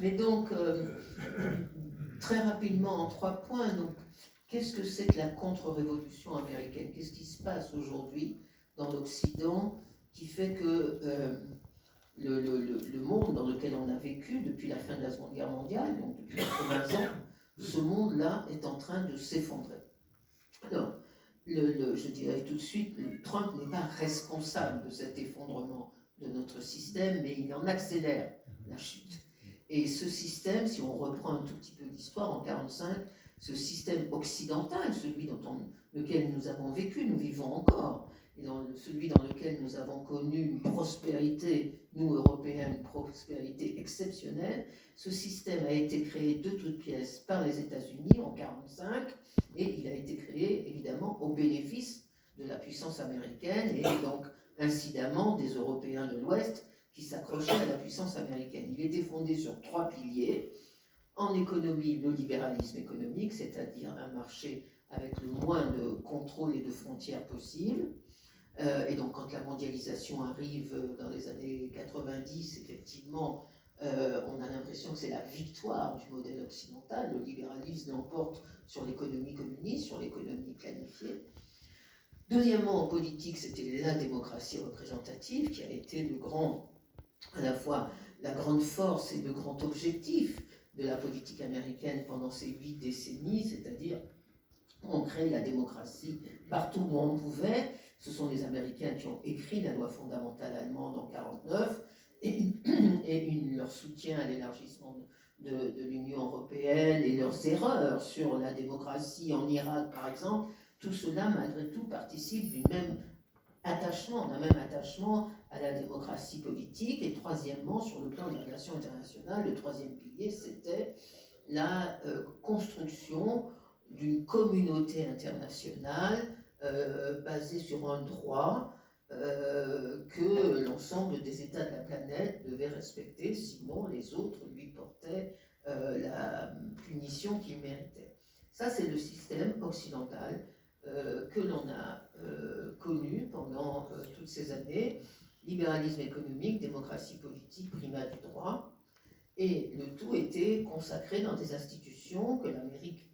Mais donc, très rapidement, en 3 points, donc, qu'est-ce que c'est que la contre-révolution américaine? Qu'est-ce qui se passe aujourd'hui dans l'Occident qui fait que le monde dans lequel on a vécu depuis la fin de la Seconde Guerre mondiale, donc depuis 80 ans, ce monde-là est en train de s'effondrer. Alors, je dirais tout de suite, Trump n'est pas responsable de cet effondrement de notre système, mais il en accélère la chute. Et ce système, si on reprend un tout petit peu l'histoire, en 1945, ce système occidental, celui lequel nous avons vécu, nous vivons encore, et celui dans lequel nous avons connu une prospérité, nous Européens, une prospérité exceptionnelle, ce système a été créé de toutes pièces par les États-Unis en 1945, et il a été créé évidemment au bénéfice de la puissance américaine et donc incidemment des Européens de l'Ouest qui s'accrochaient à la puissance américaine. Il était fondé sur 3 piliers. En économie, le libéralisme économique, c'est-à-dire un marché avec le moins de contrôle et de frontières possibles. Et donc quand la mondialisation arrive dans les années 90, effectivement, on a l'impression que c'est la victoire du modèle occidental. Le libéralisme l'emporte sur l'économie communiste, sur l'économie planifiée. Deuxièmement, en politique, c'était la démocratie représentative qui a été à la fois la grande force et le grand objectif de la politique américaine pendant ces 8 décennies, c'est-à-dire on crée la démocratie partout où on pouvait. Ce sont les Américains qui ont écrit la loi fondamentale allemande en 1949 et leur soutien à l'élargissement de l'Union européenne et leurs erreurs sur la démocratie en Irak, par exemple, tout cela, malgré tout, participe d'un même attachement à la démocratie politique. Et troisièmement, sur le plan de la relation internationale, le troisième pilier, c'était la construction d'une communauté internationale basée sur un droit que l'ensemble des États de la planète devaient respecter, sinon les autres lui portaient la punition qu'il méritait. Ça, c'est le système occidental que l'on a connu pendant toutes ces années. Libéralisme économique, démocratie politique, primat du droit. Et le tout était consacré dans des institutions que l'Amérique,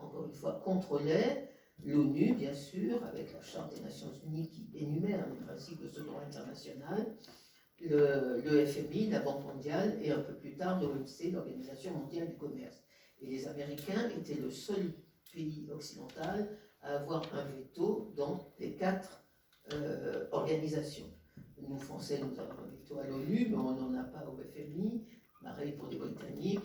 encore une fois, contrôlait. L'ONU, bien sûr, avec la Charte des Nations Unies qui énumère les principes de ce droit international, le FMI, la Banque mondiale, et un peu plus tard l'OMC, l'Organisation mondiale du commerce. Et les Américains étaient le seul pays occidental à avoir un veto dans les 4 organisations. Nous, Français, nous avons un veto à l'ONU, mais on n'en a pas au FMI. Pareil pour les Britanniques.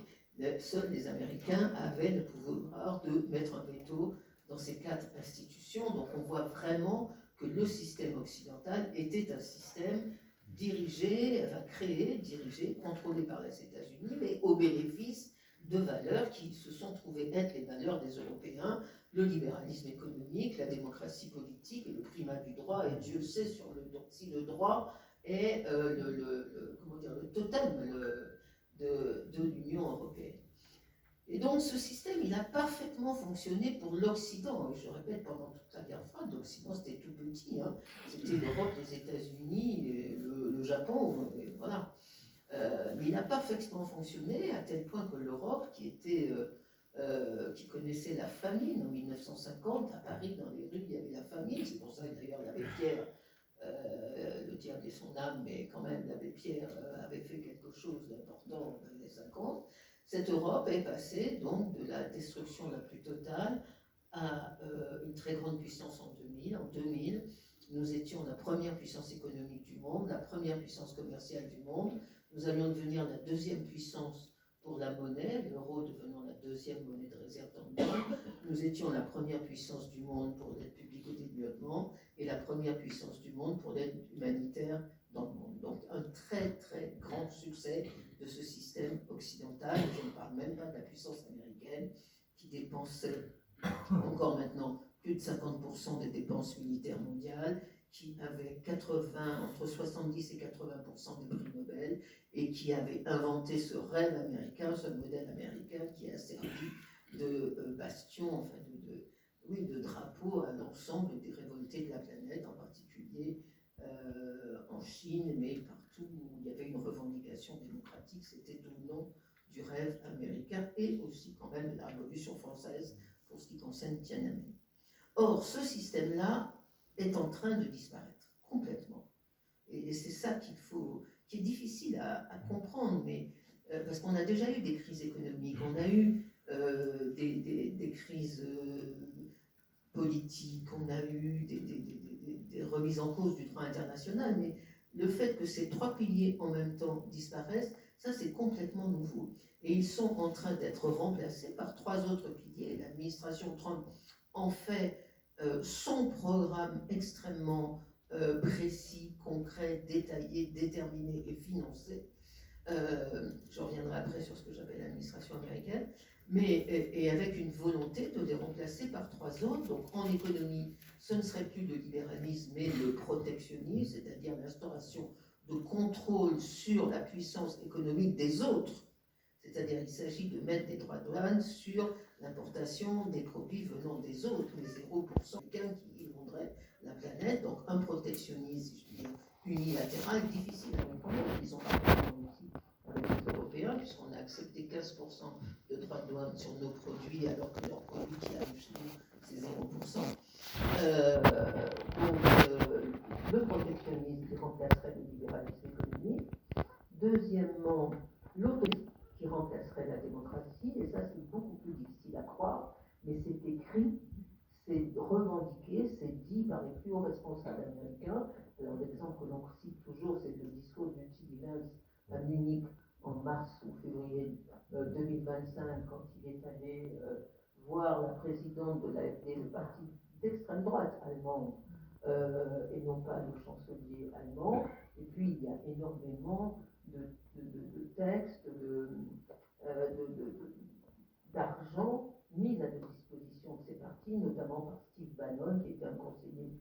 Seuls les Américains avaient le pouvoir de mettre un veto dans ces 4 institutions. Donc on voit vraiment que le système occidental était un système dirigé, contrôlé par les États-Unis, mais au bénéfice de valeurs qui se sont trouvées être les valeurs des Européens, le libéralisme économique, la démocratie politique et le primat du droit. Et Dieu sait si le droit est le totem de l'Union européenne. Et donc ce système, il a parfaitement fonctionné pour l'Occident. Et je répète, pendant toute la guerre froide, l'Occident c'était tout petit. Hein. C'était l'Europe, les États-Unis, le Japon, et voilà. Mais il a parfaitement fonctionné à tel point que l'Europe, qui connaissait la famine en 1950, à Paris, dans les rues, il y avait la famine. C'est pour ça que d'ailleurs l'abbé Pierre, le diable et son âme, mais quand même l'abbé Pierre avait fait quelque chose d'important dans les années 50. Cette Europe est passée donc de la destruction la plus totale à une très grande puissance en 2000. En 2000, nous étions la première puissance économique du monde, la première puissance commerciale du monde. Nous allions devenir la deuxième puissance pour la monnaie, l'euro devenant la deuxième monnaie de réserve dans le monde. Nous étions la première puissance du monde pour l'aide publique au développement et la première puissance du monde pour l'aide humanitaire dans le monde. Donc un très très grand succès de ce système occidental. Je ne parle même pas de la puissance américaine qui dépensait encore maintenant plus de 50% des dépenses militaires mondiales, qui avait entre 70 et 80% des prix Nobel, et qui avait inventé ce rêve américain, ce modèle américain qui a servi de bastion, enfin de drapeau à l'ensemble des révoltés de la planète, en particulier en Chine, mais partout où il y avait une revendication consolidation démocratique, c'était tout le nom du rêve américain et aussi quand même la Révolution française pour ce qui concerne Tiananmen. Or, ce système-là est en train de disparaître complètement. Et c'est ça qui est difficile à comprendre, mais parce qu'on a déjà eu des crises économiques, on a eu des crises politiques, on a eu des remises en cause du droit international, mais le fait que ces trois piliers en même temps disparaissent, ça c'est complètement nouveau. Et ils sont en train d'être remplacés par trois autres piliers. L'administration Trump en fait son programme extrêmement précis, concret, détaillé, déterminé et financé. Je reviendrai après sur ce que j'appelle l'administration américaine, mais et avec une volonté de les remplacer par trois autres. Donc en économie, ce ne serait plus le libéralisme mais le protectionnisme, c'est-à-dire l'instauration de contrôle sur la puissance économique des autres. C'est-à-dire il s'agit de mettre des droits de douane sur l'importation des produits venant des autres, les 0% quelqu'un qui inonderait la planète, donc un protectionnisme, je dirais, unilatéral, difficile à comprendre. Ils ont parlé aussi avec les Européens, puisqu'on a accepté 15% de droits de douane sur nos produits, alors que leurs produits qui arrivent chez nous, c'est 0%. Le protectionnisme qui remplacerait le libéralisme économique. Deuxièmement, l'autorisme qui remplacerait la démocratie, et ça c'est beaucoup plus difficile à croire, mais c'est écrit, c'est revendiqué, c'est dit par les plus hauts responsables américains. Alors l'exemple que l'on cite toujours, c'est le discours du T.D. Vance à Munich en mars ou février 2025, quand il est allé voir la présidente de l'AfD, le parti d'extrême droite allemande, et non pas le chancelier allemand. Et puis il y a énormément de textes, d'argent mis à la disposition de ces partis, notamment par Steve Bannon, qui était un conseiller